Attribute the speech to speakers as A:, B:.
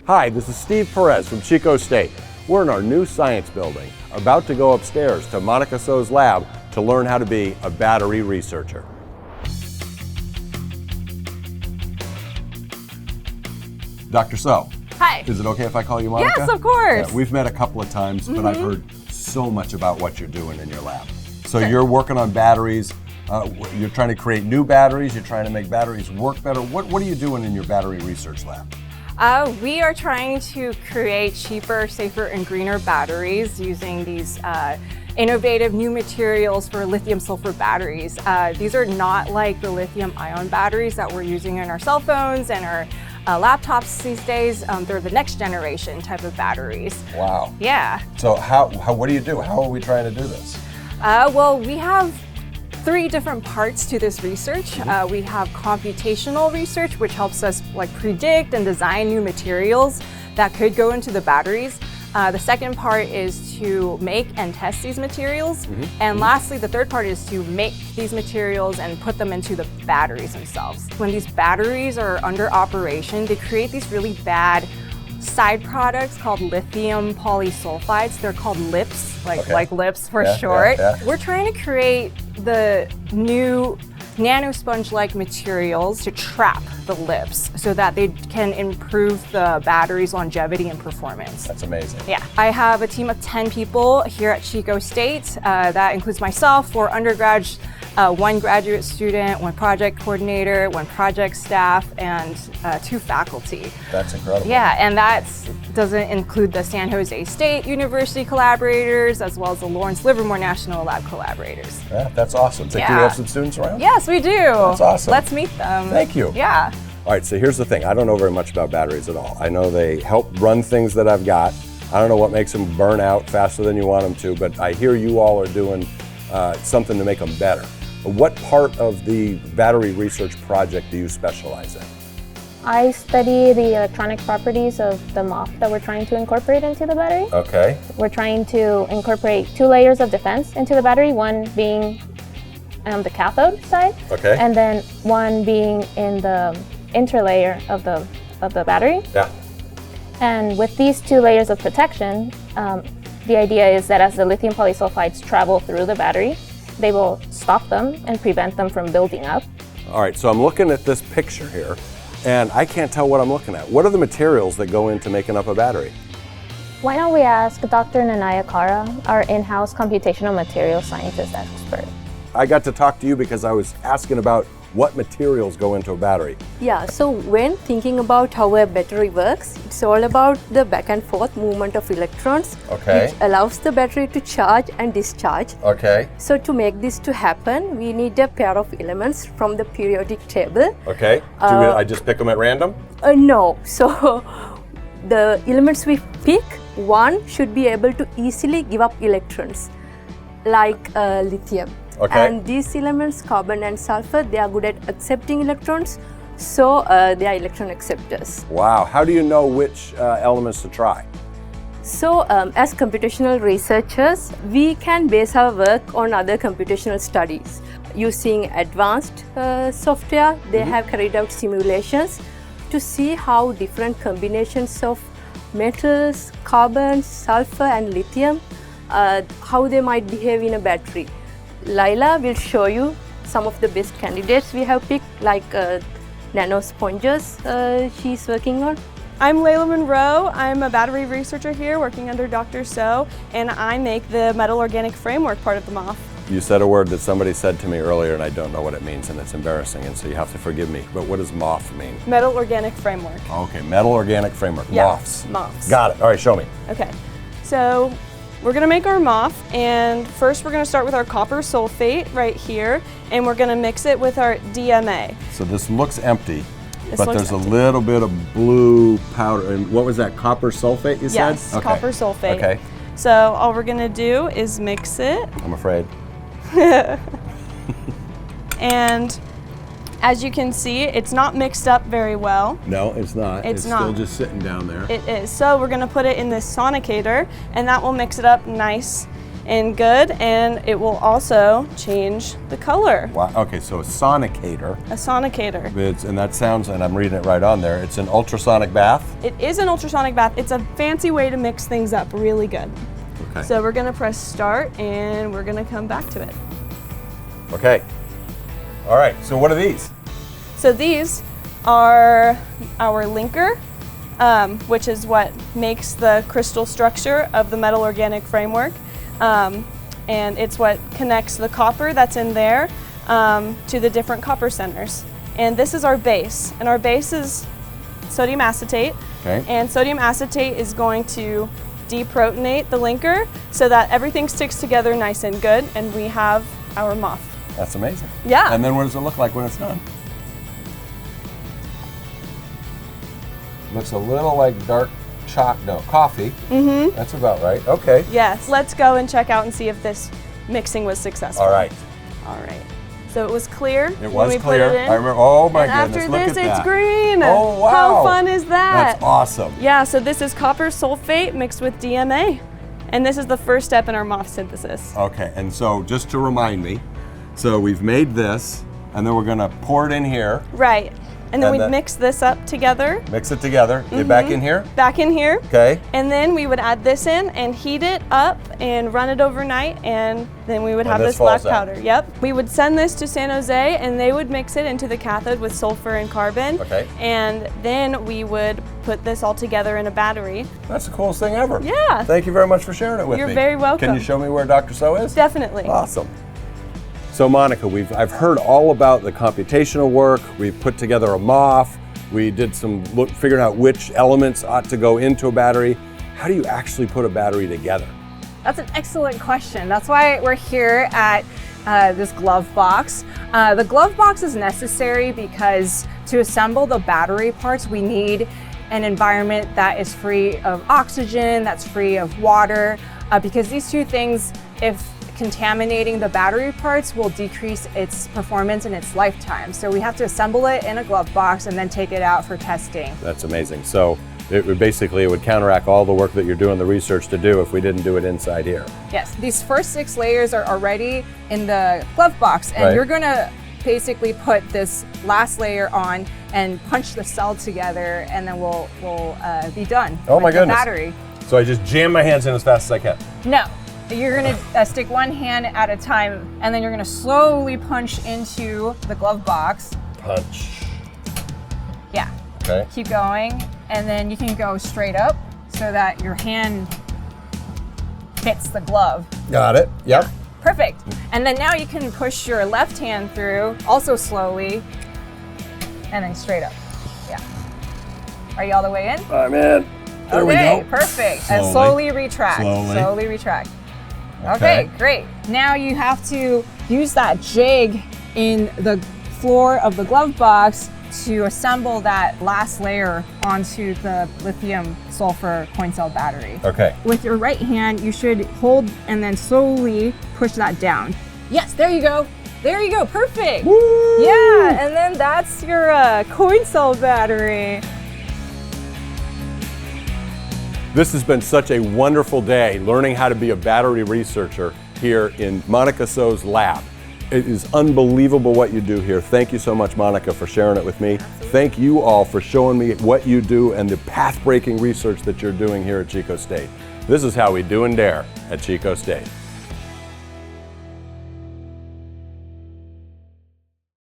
A: Hi, this is Steve Perez from Chico State. We're in our new science building, about to go upstairs to Monica So's lab to learn how to be a battery researcher. Dr. So.
B: Hi.
A: Is it okay if I call you Monica?
B: Yes, of course.
A: Yeah, we've met a couple of times, but I've heard so much about what you're doing in your lab. So you're working on batteries, you're trying to create new batteries, you're trying to make batteries work better. What are you doing in your battery research lab?
B: We are trying to create cheaper, safer, and greener batteries using these innovative new materials for lithium-sulfur batteries. These are not like the lithium-ion batteries that we're using in our cell phones and our laptops these days. They're the next generation type of batteries.
A: Wow.
B: Yeah.
A: So what do you do? How are we trying to do this?
B: Well, we have 3 different parts to this research. We have computational research, which helps us predict and design new materials that could go into the batteries. The second part is to make and test these materials. And lastly, the third part is to make these materials and put them into the batteries themselves. When these batteries are under operation, they create these really bad side products called lithium polysulfides. They're called LIPs, like lips for short. We're trying to create the new nanosponge-like materials to trap the lips so that they can improve the battery's longevity and performance.
A: That's amazing.
B: Yeah. I have a team of 10 people here at Chico State. That includes myself, 4 undergrads, 1 graduate student, 1 project coordinator, 1 project staff, and 2 faculty.
A: That's incredible.
B: Yeah, and that doesn't include the San Jose State University collaborators, as well as the Lawrence Livermore National Lab collaborators.
A: Yeah, that's awesome. So do we have some students around?
B: Yes, we do.
A: That's awesome.
B: Let's meet them.
A: Thank you.
B: Yeah.
A: All right, so here's the thing. I don't know very much about batteries at all. I know they help run things that I've got. I don't know what makes them burn out faster than you want them to, but I hear you all are doing something to make them better. What part of the battery research project do you specialize in?
C: I study the electronic properties of the MOF that we're trying to incorporate into the battery.
A: Okay.
C: We're trying to incorporate 2 layers of defense into the battery, one being the cathode side, and then one being in the interlayer of the battery.
A: Yeah.
C: And with these 2 layers of protection, the idea is that as the lithium polysulfides travel through the battery, they will stop them and prevent them from building up.
A: All right, so I'm looking at this picture here, and I can't tell what I'm looking at. What are the materials that go into making up a battery?
C: Why don't we ask Dr. Nanaya Kara, our in-house computational materials scientist expert.
A: I got to talk to you because I was asking about what materials go into a battery.
D: Yeah, so when thinking about how a battery works, it's all about the back and forth movement of electrons, which allows the battery to charge and discharge.
A: Okay.
D: So to make this to happen, we need a pair of elements from the periodic table.
A: Okay. Do I just pick them at random?
D: No. So the elements we pick, one should be able to easily give up electrons, like lithium.
A: Okay.
D: And these elements, carbon and sulfur, they are good at accepting electrons, so they are electron acceptors.
A: Wow. How do you know which elements to try?
D: So as computational researchers, we can base our work on other computational studies. Using advanced software, they have carried out simulations to see how different combinations of metals, carbon, sulfur and lithium, how they might behave in a battery. Laila will show you some of the best candidates we have picked, like nano sponges she's working on.
E: I'm Layla Monroe. I'm a battery researcher here working under Dr. So, and I make the metal organic framework part of the MOF.
A: You said a word that somebody said to me earlier and I don't know what it means and it's embarrassing, and so you have to forgive me. But what does MOF mean?
E: Metal organic framework.
A: Okay, metal organic framework.
E: Yeah,
A: MOFs.
E: MOFs.
A: Got it. All right, show me.
E: Okay, so we're gonna make our MOF, and first we're gonna start with our copper sulfate right here, and we're gonna mix it with our DMA.
A: So this looks empty,
E: This
A: but
E: looks
A: there's
E: empty.
A: a little bit of blue powder. And what was that, copper sulfate you said?
E: Yes, copper sulfate.
A: Okay.
E: So all we're gonna do is mix it.
A: I'm afraid.
E: And as you can see, it's not mixed up very well.
A: No, it's not.
E: It's
A: still
E: not.
A: just sitting down there.
E: It is. So we're gonna put it in this sonicator, and that will mix it up nice and good, and it will also change the color.
A: Wow. Okay, so a sonicator.
E: A sonicator.
A: And that sounds, and I'm reading it right on there, it's an ultrasonic bath?
E: It is an ultrasonic bath. It's a fancy way to mix things up really good.
A: Okay.
E: So we're gonna press start and we're gonna come back to it.
A: Okay. All right, so what are these?
E: So these are our linker, which is what makes the crystal structure of the metal organic framework. And it's what connects the copper that's in there to the different copper centers. And this is our base, and our base is sodium acetate.
A: Okay.
E: And sodium acetate is going to deprotonate the linker so that everything sticks together nice and good, and we have our muff.
A: That's amazing.
E: Yeah.
A: And then what does it look like when it's done? Looks a little like dark coffee. Mm-hmm. That's about right. Okay.
E: Yes. Let's go and check out and see if this mixing was successful.
A: All right.
E: All right. So it was clear.
A: It was
E: when we
A: clear.
E: Put it in.
A: I remember. Oh my
E: And
A: goodness!
E: after
A: Look
E: this,
A: at
E: it's
A: that.
E: green.
A: Oh wow!
E: How fun is that?
A: That's awesome.
E: Yeah. So this is copper sulfate mixed with DMA, and this is the first step in our MOF synthesis.
A: Okay. And so just to remind me, so we've made this, and then we're gonna pour it in here.
E: Right. And then
A: And
E: we
A: then-
E: mix this up together.
A: Mix it together. Get back in here.
E: Back in here.
A: Okay.
E: And then we would add this in and heat it up and run it overnight, and then we would
A: When
E: have
A: this
E: this black
A: falls out.
E: powder. Yep. We would send this to San Jose and they would mix it into the cathode with sulfur and carbon.
A: Okay.
E: And then we would put this all together in a battery.
A: That's the coolest thing ever.
E: Yeah.
A: Thank you very much for sharing it with me.
E: You're very welcome.
A: Can you show me where Dr. So is?
E: Definitely.
A: Awesome. So Monica, I've heard all about the computational work. We've put together a MOF. We did some figuring out which elements ought to go into a battery. How do you actually put a battery together?
B: That's an excellent question. That's why we're here at this glove box. The glove box is necessary because to assemble the battery parts, we need an environment that is free of oxygen, that's free of water, because these two things, if contaminating the battery parts, will decrease its performance in its lifetime. So we have to assemble it in a glove box and then take it out for testing.
A: That's amazing. So it would counteract all the work that you're doing the research to do if we didn't do it inside here.
B: Yes, these first 6 layers are already in the glove box, and
A: Right.
B: you're gonna basically put this last layer on and punch the cell together, and then we'll be done.
A: Oh my
B: with the
A: goodness.
B: battery.
A: So I just jam my hands in as fast as I can.
B: No, you're gonna stick one hand at a time, and then you're gonna slowly punch into the glove box.
A: Punch.
B: Yeah.
A: Okay.
B: Keep going, and then you can go straight up so that your hand hits the glove.
A: Got it. Yep.
B: Perfect. And then now you can push your left hand through, also slowly, and then straight up. Yeah. Are you all the way in?
A: I'm in. There we
B: Okay,
A: go.
B: perfect. And
A: Slowly.
B: slowly retract.
A: Slowly.
B: Slowly retract.
A: Okay.
B: Okay, great. Now you have to use that jig in the floor of the glove box to assemble that last layer onto the lithium sulfur coin cell battery.
A: Okay.
B: With your right hand, you should hold and then slowly push that down. Yes, there you go. There you go, perfect.
A: Woo!
B: Yeah, and then that's your coin cell battery.
A: This has been such a wonderful day learning how to be a battery researcher here in Monica So's lab. It is unbelievable what you do here. Thank you so much, Monica, for sharing it with me. Absolutely. Thank you all for showing me what you do and the path-breaking research that you're doing here at Chico State. This is how we do and dare at Chico State.